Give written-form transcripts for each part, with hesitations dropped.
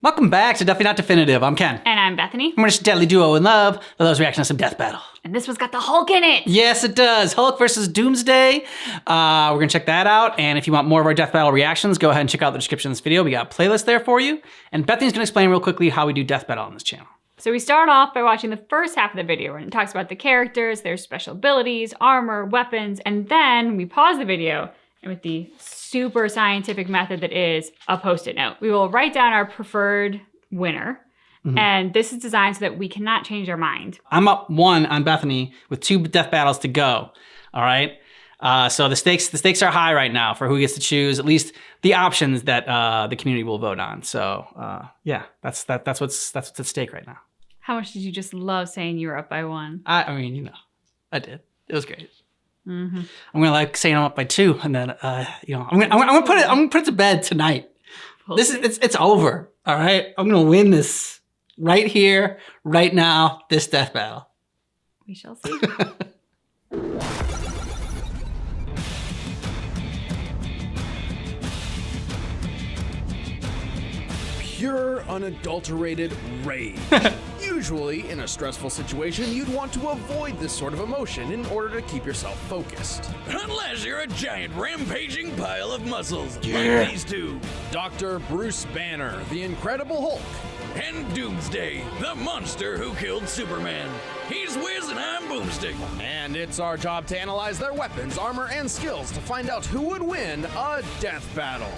Welcome back to Definitely Not Definitive. I'm Ken. And I'm Bethany. And we're just a deadly duo in love that loves reaction to some death battle. And this one's got the Hulk in it. Yes, it does. Hulk versus Doomsday. We're going to check that out. And if you want more of our death battle reactions, go ahead and check out the description of this video. We got a playlist there for you. And Bethany's going to explain real quickly how we do death battle on this channel. So we start off by watching the first half of the video and it talks about the characters, their special abilities, armor, weapons, and then we pause the video and with the super scientific method that is a Post-it note, we will write down our preferred winner. And this is designed so that we cannot change our mind. I'm up 1 on Bethany with 2 death battles to go. All right. So the stakes are high right now for who gets to choose at least the options that the community will vote on. So yeah, that's what's at stake right now. How much did you just love saying you were up by 1? I mean, you know, I did. It was great. I'm gonna like saying I'm up by 2, and then you know, I'm gonna put it to bed tonight. It's over. All right, I'm gonna win this right here, right now. This death battle. We shall see. Pure, unadulterated rage. Usually, in a stressful situation, you'd want to avoid this sort of emotion in order to keep yourself focused. Unless you're a giant rampaging pile of muscles, like these two. Dr. Bruce Banner, the Incredible Hulk. And Doomsday, the monster who killed Superman. He's Wiz and I'm Boomstick. And it's our job to analyze their weapons, armor, and skills to find out who would win a death battle.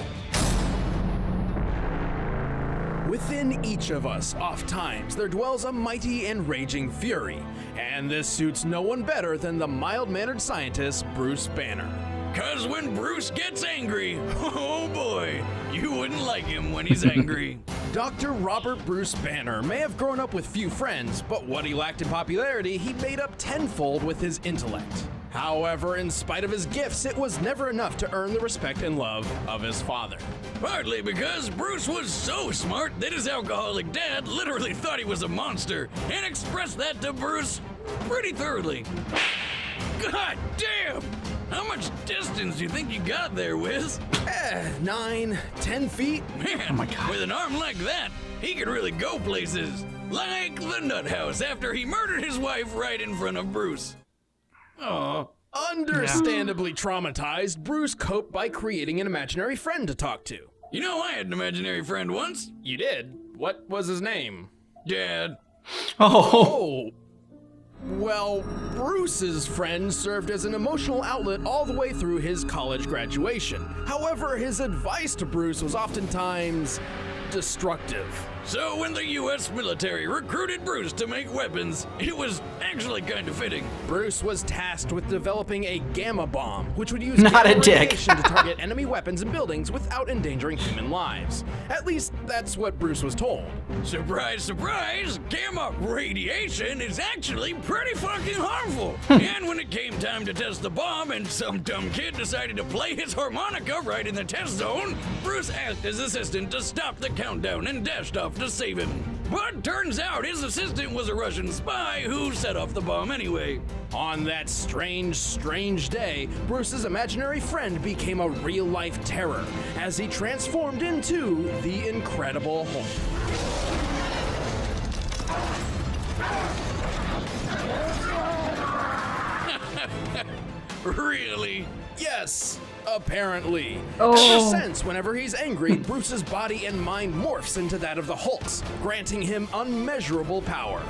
Within each of us, oft times, there dwells a mighty and raging fury. And this suits no one better than the mild-mannered scientist, Bruce Banner. 'Cause when Bruce gets angry, oh boy, you wouldn't like him when he's angry. Dr. Robert Bruce Banner may have grown up with few friends, but what he lacked in popularity, he made up tenfold with his intellect. However, in spite of his gifts, it was never enough to earn the respect and love of his father. Partly because Bruce was so smart that his alcoholic dad literally thought he was a monster and expressed that to Bruce pretty thoroughly. God damn! How much distance do you think you got there, Wiz? 9, 10 feet? Man, Oh my God. with an arm like that, he could really go places. Like the nut house after he murdered his wife right in front of Bruce. Oh. Understandably traumatized, Bruce coped by creating an imaginary friend to talk to. You know, I had an imaginary friend once. You did? What was his name? Dad. Oh. Oh. Well, Bruce's friend served as an emotional outlet all the way through his college graduation. However, his advice to Bruce was oftentimes destructive. So when the U.S. military recruited Bruce to make weapons, it was actually kind of fitting. Bruce was tasked with developing a gamma bomb, which would use Not a gamma dick. radiation to target enemy weapons and buildings without endangering human lives. At least, that's what Bruce was told. Surprise, surprise, gamma radiation is actually pretty fucking harmful. And when it came time to test the bomb and some dumb kid decided to play his harmonica right in the test zone, Bruce asked his assistant to stop the countdown and dashed off to save him. But turns out his assistant was a Russian spy who set off the bomb anyway. On that strange, strange day, Bruce's imaginary friend became a real-life terror as he transformed into the Incredible Hulk. Really? Yes, apparently. Oh. Ever since, whenever he's angry, Bruce's body and mind morphs into that of the Hulk's, granting him unmeasurable power.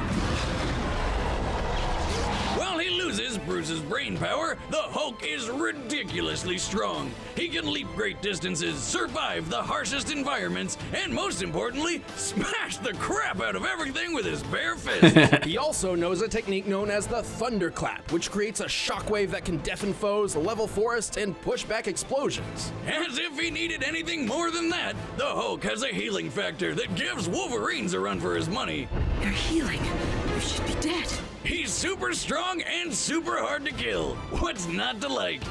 While he loses Bruce's brain power, the Hulk is ridiculously strong. He can leap great distances, survive the harshest environments, and most importantly, smash the crap out of everything with his bare fist. He also knows a technique known as the thunderclap, which creates a shockwave that can deafen foes, level forests, and push back explosions. As if he needed anything more than that, the Hulk has a healing factor that gives Wolverines a run for his money. You're healing. You should be dead. He's super strong and super hard to kill. What's not to like?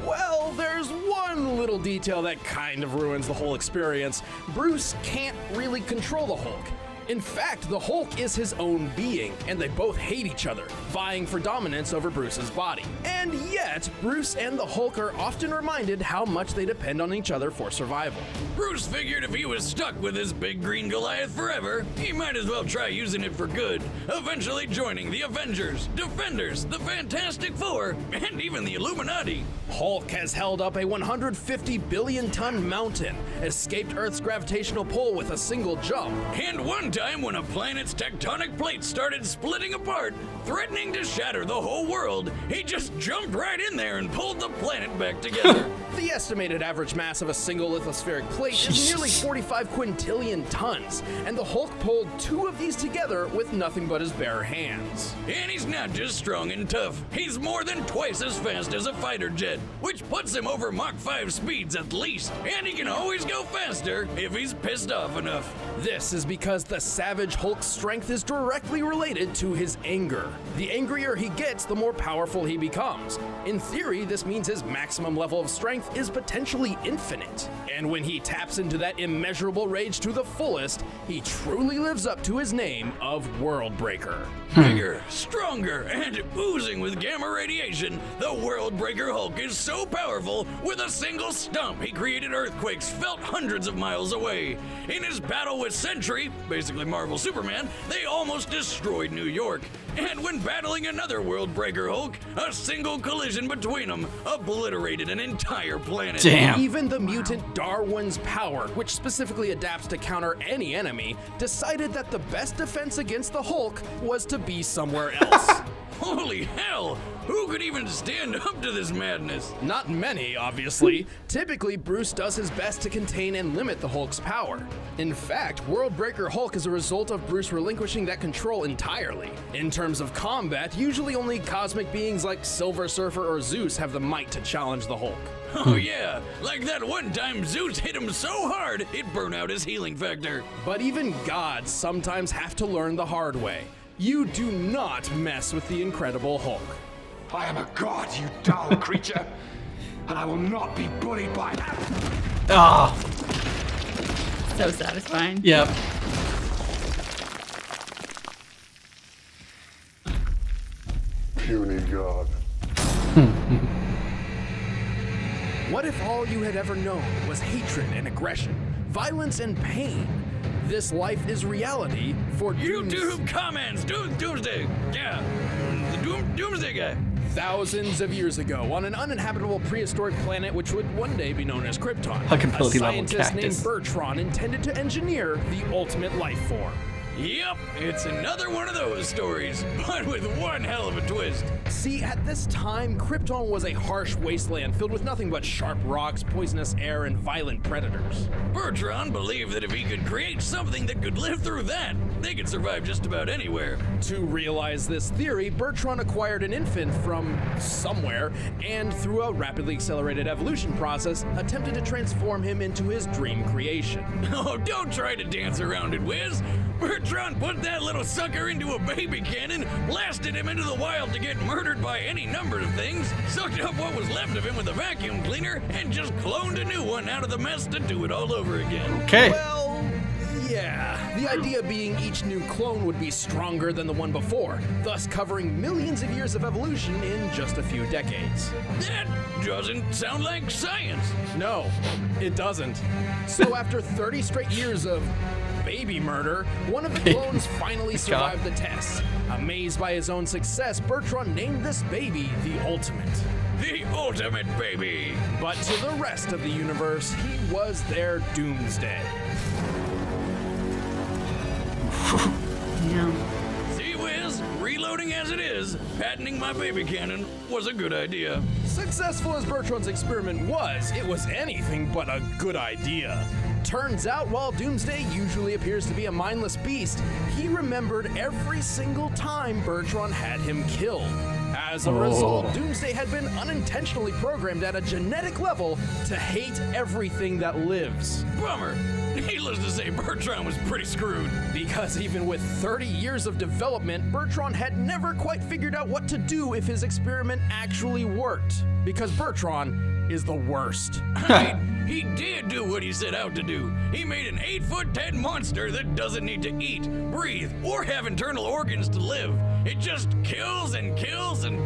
Well, there's one little detail that kind of ruins the whole experience. Bruce can't really control the Hulk. In fact, the Hulk is his own being, and they both hate each other, vying for dominance over Bruce's body. And yet, Bruce and the Hulk are often reminded how much they depend on each other for survival. Bruce figured if he was stuck with his big green Goliath forever, he might as well try using it for good, eventually joining the Avengers, Defenders, the Fantastic Four, and even the Illuminati. Hulk has held up a 150 billion ton mountain, escaped Earth's gravitational pull with a single jump. And one time when a planet's tectonic plates started splitting apart, threatening to shatter the whole world, he just jumped right in there and pulled the planet back together. The estimated average mass of a single lithospheric plate is nearly 45 quintillion tons, and the Hulk pulled 2 of these together with nothing but his bare hands. And he's not just strong and tough, he's more than twice as fast as a fighter jet, which puts him over Mach 5 speeds at least, and he can always go faster if he's pissed off enough. This is because the Savage Hulk's strength is directly related to his anger. The angrier he gets, the more powerful he becomes. In theory, this means his maximum level of strength is potentially infinite. And when he taps into that immeasurable rage to the fullest, he truly lives up to his name of World Breaker. Bigger, stronger, and oozing with gamma radiation, the World Breaker Hulk is so powerful, with a single stomp he created earthquakes felt hundreds of miles away. In his battle with Sentry, basically Marvel Superman, they almost destroyed New York. And when battling another World Breaker Hulk, a single collision between them obliterated an entire planet. Damn. Even the mutant Darwin's power, which specifically adapts to counter any enemy, decided that the best defense against the Hulk was to be somewhere else. Holy hell! Who could even stand up to this madness? Not many, obviously. Typically, Bruce does his best to contain and limit the Hulk's power. In fact, World Breaker Hulk is a result of Bruce relinquishing that control entirely. In terms of combat, usually only cosmic beings like Silver Surfer or Zeus have the might to challenge the Hulk. Oh yeah, like that one time Zeus hit him so hard, it burned out his healing factor. But even gods sometimes have to learn the hard way. You do not mess with the Incredible Hulk. I am a god, you dull creature, and I will not be bullied by that. Oh, So satisfying. yep. Puny god. What if all you had ever known was hatred and aggression, violence and pain? This life is reality for YouTube comments, Doomsday. Yeah, the Doomsday guy. thousands of years ago on an uninhabitable prehistoric planet which would one day be known as Krypton. Huggability A level scientist named cactus. Bertrand intended to engineer the ultimate life form. Yep, it's another one of those stories, but with one hell of a twist. See, at this time, Krypton was a harsh wasteland filled with nothing but sharp rocks, poisonous air, and violent predators. Bertrand believed that if he could create something that could live through that, they could survive just about anywhere. To realize this theory, Bertrand acquired an infant from somewhere, and through a rapidly accelerated evolution process, attempted to transform him into his dream creation. Oh, don't try to dance around it, Wiz. Bertrand put that little sucker into a baby cannon, blasted him into the wild to get murdered by any number of things, sucked up what was left of him with a vacuum cleaner, and just cloned a new one out of the mess to do it all over again. Okay. Well, yeah. The idea being each new clone would be stronger than the one before, thus covering millions of years of evolution in just a few decades. That doesn't sound like science. No, it doesn't. So after 30 straight years of baby murder, one of the clones finally survived the test. Amazed by his own success, Bertrand named this baby the Ultimate. The ultimate baby. But to the rest of the universe, he was their Doomsday. Yeah. See, Wiz, reloading as it is, patenting my baby cannon was a good idea. Successful as Bertrand's experiment was, it was anything but a good idea. Turns out, while Doomsday usually appears to be a mindless beast, he remembered every single time Bertrand had him killed. As a result, Doomsday had been unintentionally programmed at a genetic level to hate everything that lives. Bummer. Needless to say, Bertrand was pretty screwed. Because even with 30 years of development, Bertrand had never quite figured out what to do if his experiment actually worked. Because Bertrand is the worst. I mean, he did do what he set out to do. He made an 8'10" monster that doesn't need to eat, breathe, or have internal organs to live. It just kills and kills and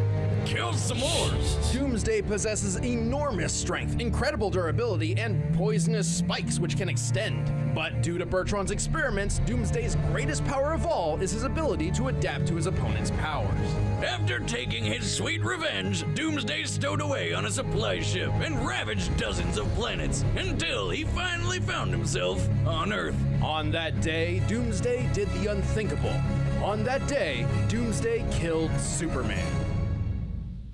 kills some more. Doomsday possesses enormous strength, incredible durability, and poisonous spikes which can extend. But due to Bertrand's experiments, Doomsday's greatest power of all is his ability to adapt to his opponent's powers. After taking his sweet revenge, Doomsday stowed away on a supply ship and ravaged dozens of planets until he finally found himself on Earth. On that day, Doomsday did the unthinkable. On that day, Doomsday killed Superman.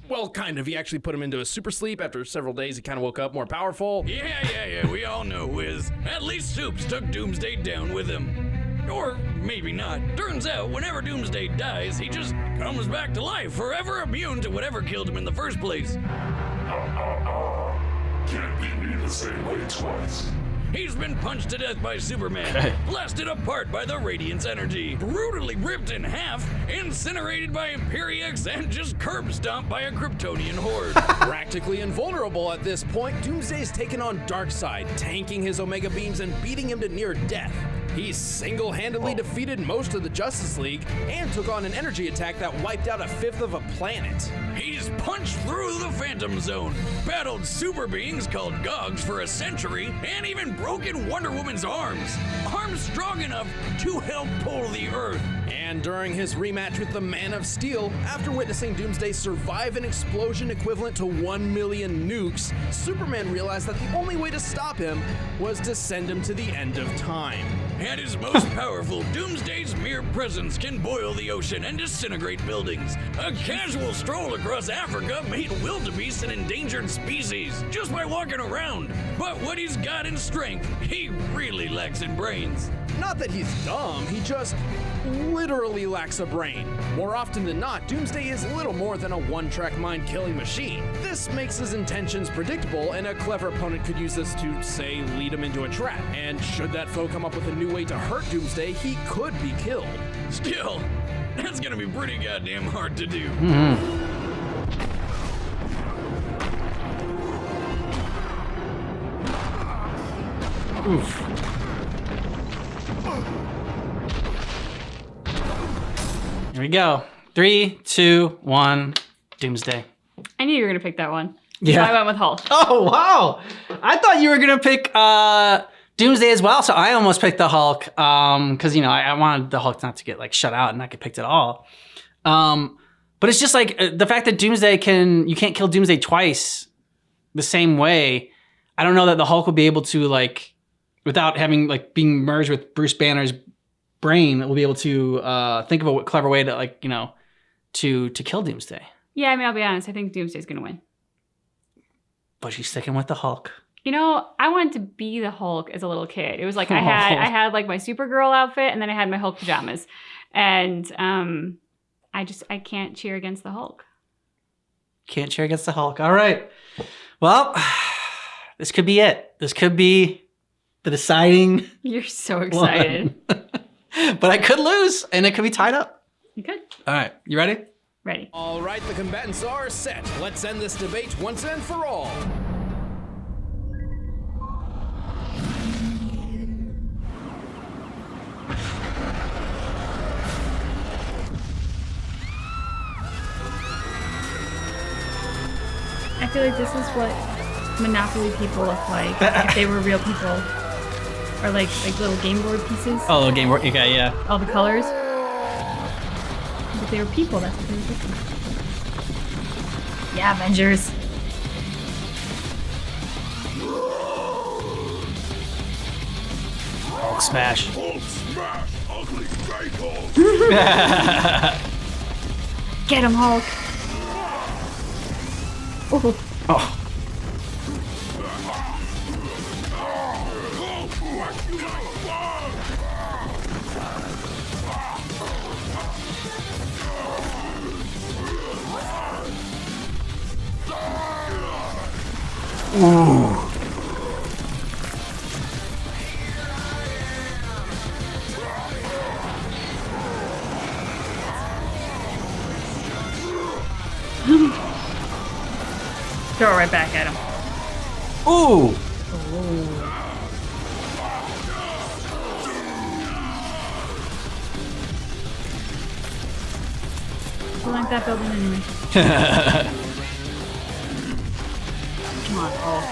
Well, kind of. He actually put him into a super sleep. After several days, he kind of woke up more powerful. Yeah, we all know Wiz. At least Soups took Doomsday down with him. Or maybe not. Turns out, whenever Doomsday dies, he just comes back to life, forever immune to whatever killed him in the first place. Can't beat me the same way twice. He's been punched to death by Superman, blasted apart by the Radiant's energy, brutally ripped in half, incinerated by Imperiex, and just curb stomped by a Kryptonian horde. Practically invulnerable at this point, Doomsday's taken on Darkseid, tanking his Omega beams and beating him to near death. He single-handedly defeated most of the Justice League and took on an energy attack that wiped out a fifth of a planet. He's punched through the Phantom Zone, battled super beings called Gogs for a century, and even broken Wonder Woman's arms. Arms strong enough to help pull the Earth. And during his rematch with the Man of Steel, after witnessing Doomsday survive an explosion equivalent to 1 million nukes, Superman realized that the only way to stop him was to send him to the end of time. At his most powerful, Doomsday's mere presence can boil the ocean and disintegrate buildings. A casual stroll across Africa made wildebeest an endangered species just by walking around. But what he's got in strength, he really lacks in brains. Not that he's dumb, he just literally lacks a brain. More often than not, Doomsday is little more than a one-track mind-killing machine. This makes his intentions predictable, and a clever opponent could use this to, say, lead him into a trap. And should that foe come up with a new way to hurt Doomsday, he could be killed. Still, that's gonna be pretty goddamn hard to do. Oof. Here we go. 3, 2, 1. Doomsday. I knew you were going to pick that one. Yeah. So I went with Hulk. Oh, wow. I thought you were going to pick Doomsday as well, so I almost picked the Hulk because, I wanted the Hulk not to get, shut out and not get picked at all. But it's just, the fact that Doomsday you can't kill Doomsday twice the same way. I don't know that the Hulk will be able to, without having, being merged with Bruce Banner's brain, will be able to think of a clever way to, to kill Doomsday. Yeah, I'll be honest. I think Doomsday's going to win. But she's sticking with the Hulk. I wanted to be the Hulk as a little kid. It was I had my Supergirl outfit, and then I had my Hulk pajamas. And I can't cheer against the Hulk. Can't cheer against the Hulk. All right. Well, this could be it. This could be the deciding. You're so excited. But I could lose, and it could be tied up. You could. All right. You ready? Ready. All right, the combatants are set. Let's end this debate once and for all. I feel like this is what Monopoly people look like if they were real people. Or like little game board pieces. Oh, little game board. Okay, yeah. All the colors. But they were people, that's what they were looking like. Yeah, Avengers. Hulk smash. Hulk smash, ugly fake Hulk. Get him, Hulk. Oh. Oh. Ooh. Throw it right back at him. Ooh! I like that building anyway. Come on, Hulk.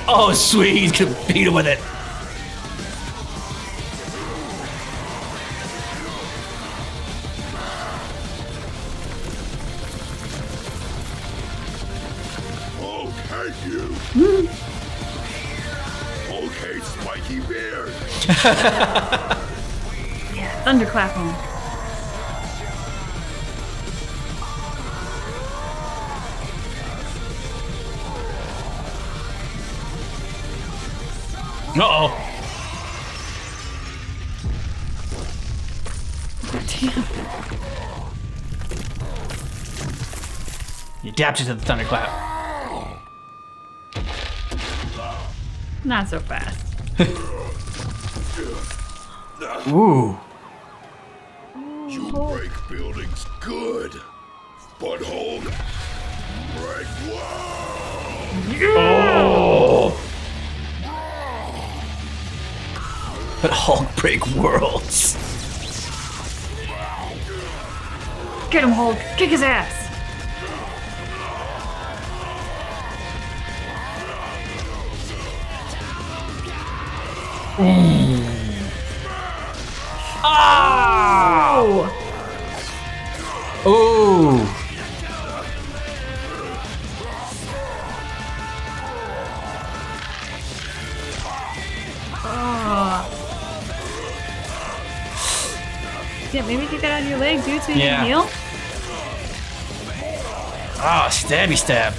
Oh, sweet. He's gonna beat him with it. Okay, you. Okay, spiky beard. Yeah, thunderclap him. Uh-oh. Damn. He adapted to the thunderclap. Not so fast. Ooh. You break buildings good, but Hulk break walls. Oh. But Hulk break worlds. Get him, Hulk. Kick his ass. Ah! Ooh. Yeah, maybe take that out of your leg, dude, so you Yeah. can heal. Ah, stabby stab.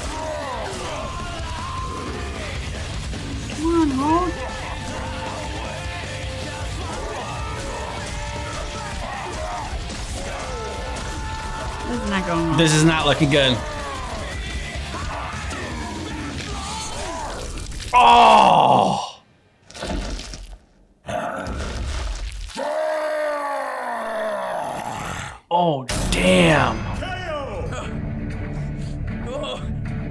Come on, Hulk. This is not going well. This is not looking good. Oh! Oh, damn. Oh,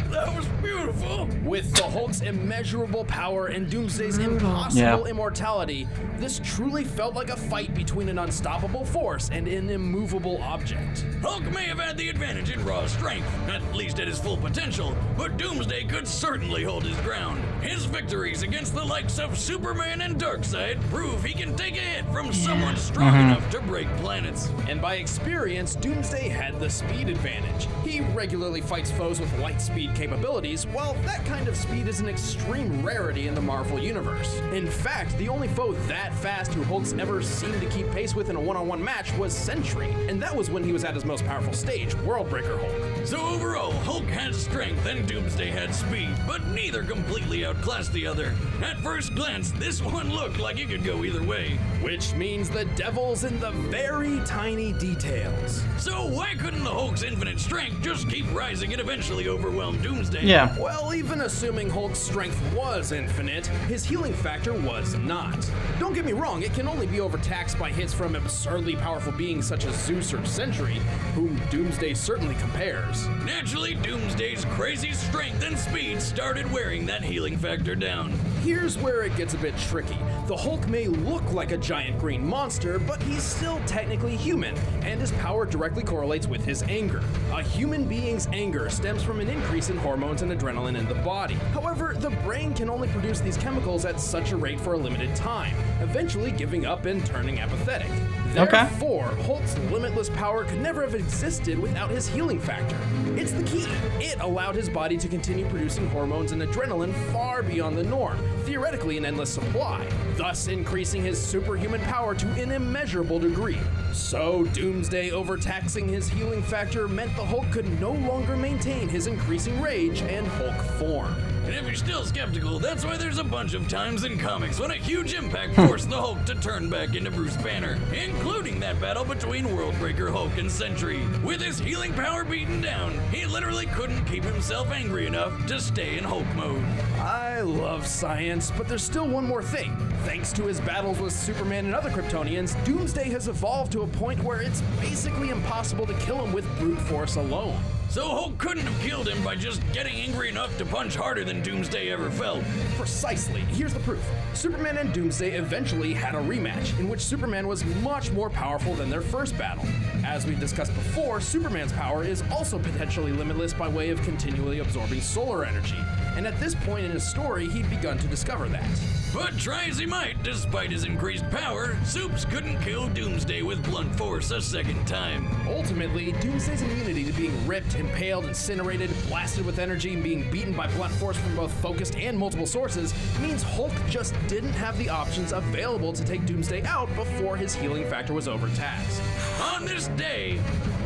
that was beautiful. With the Hulk's immeasurable power and Doomsday's impossible immortality, this truly felt like a fight between an unstoppable force and an immovable object. Hulk may have had the advantage in raw strength, at least at his full potential, but Doomsday could certainly hold his ground. His victories against the likes of Superman and Darkseid prove he can take a hit from someone strong enough to break planets. And by experience, Doomsday had the speed advantage. He regularly fights foes with light speed capabilities, while that kind of speed is an extreme rarity in the Marvel Universe. In fact, the only foe that fast who Hulk's ever seemed to keep pace with in a one-on-one match was Sentry, and that was when he was at his most powerful stage, Worldbreaker Hulk. So overall, Hulk had strength and Doomsday had speed, but neither completely outclassed the other. At first glance, this one looked like it could go either way. Which means the devil's in the very tiny details. So why couldn't the Hulk's infinite strength just keep rising and eventually overwhelm Doomsday? Yeah. Well, even assuming Hulk's strength was infinite, his healing factor was not. Don't get me wrong, it can only be overtaxed by hits from absurdly powerful beings such as Zeus or Sentry, whom Doomsday certainly compares. Naturally, Doomsday's crazy strength and speed started wearing that healing factor down. Here's where it gets a bit tricky. The Hulk may look like a giant green monster, but he's still technically human, and his power directly correlates with his anger. A human being's anger stems from an increase in hormones and adrenaline in the body. However, the brain can only produce these chemicals at such a rate for a limited time, eventually giving up and turning apathetic. Therefore, Hulk's limitless power could never have existed without his healing factor. It's the key. It allowed his body to continue producing hormones and adrenaline far beyond the norm, theoretically an endless supply, thus increasing his superhuman power to an immeasurable degree. So, Doomsday overtaxing his healing factor meant the Hulk could no longer maintain his increasing rage and Hulk form. And if you're still skeptical, that's why there's a bunch of times in comics when a huge impact forced the Hulk to turn back into Bruce Banner, including that battle between Worldbreaker Hulk and Sentry. With his healing power beaten down, he literally couldn't keep himself angry enough to stay in Hulk mode. I love science, but there's still one more thing. Thanks to his battles with Superman and other Kryptonians, Doomsday has evolved to a point where it's basically impossible to kill him with brute force alone. So Hulk couldn't have killed him by just getting angry enough to punch harder than Doomsday ever felt. Precisely. Here's the proof. Superman and Doomsday eventually had a rematch, in which Superman was much more powerful than their first battle. As we discussed before, Superman's power is also potentially limitless by way of continually absorbing solar energy, and at this point in his story, he'd begun to discover that. But try as he might, despite his increased power, Supes couldn't kill Doomsday with blunt force a second time. Ultimately, Doomsday's immunity to being ripped, impaled, incinerated, blasted with energy, and being beaten by blunt force from both focused and multiple sources means Hulk just didn't have the options available to take Doomsday out before his healing factor was overtaxed. On this day,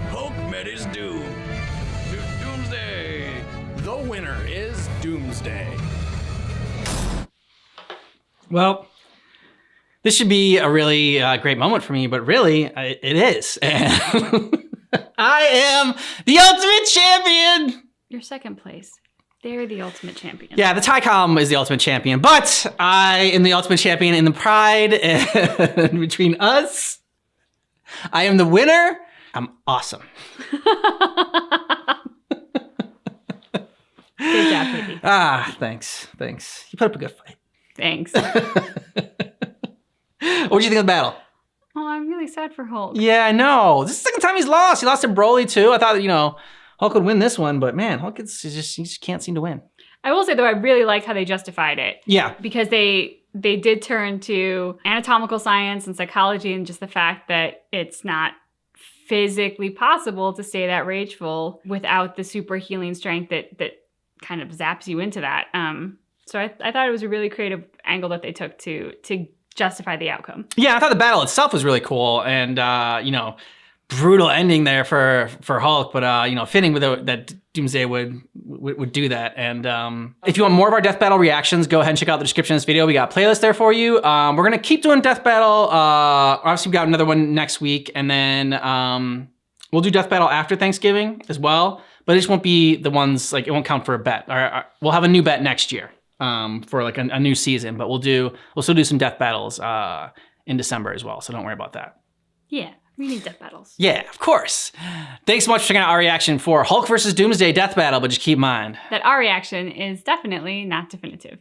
Hulk met his doom. Doomsday. The winner is Doomsday. Well, this should be a really great moment for me, but really, it is. I am the ultimate champion! You're second place. They're the ultimate champion. Yeah, the Ty-Com is the ultimate champion, but I am the ultimate champion in the pride between us. I am the winner. I'm awesome. Good job, Phoebe. Thanks. You put up a good fight. Thanks. What did you think of the battle? Oh, I'm really sad for Hulk. Yeah, I know. This is the second time he's lost. He lost to Broly too. I thought that, Hulk would win this one, but man, Hulk he just can't seem to win. I will say though, I really like how they justified it. Yeah. Because they did turn to anatomical science and psychology and just the fact that it's not physically possible to stay that rageful without the super healing strength that kind of zaps you into that. So I thought it was a really creative angle that they took to justify the outcome. Yeah, I thought the battle itself was really cool and, brutal ending there for Hulk, but, fitting with that Doomsday would do that. And if you want more of our Death Battle reactions, go ahead and check out the description of this video. We got a playlist there for you. We're going to keep doing Death Battle. Obviously, we got another one next week, and then we'll do Death Battle after Thanksgiving as well, but it just won't be the ones, it won't count for a bet. We'll have a new bet next year. For a new season, but we'll still do some death battles in December as well, so don't worry about that. Yeah, we need death battles. Yeah, of course. Thanks so much for checking out our reaction for Hulk versus Doomsday death battle, but just keep in mind that our reaction is definitely not definitive.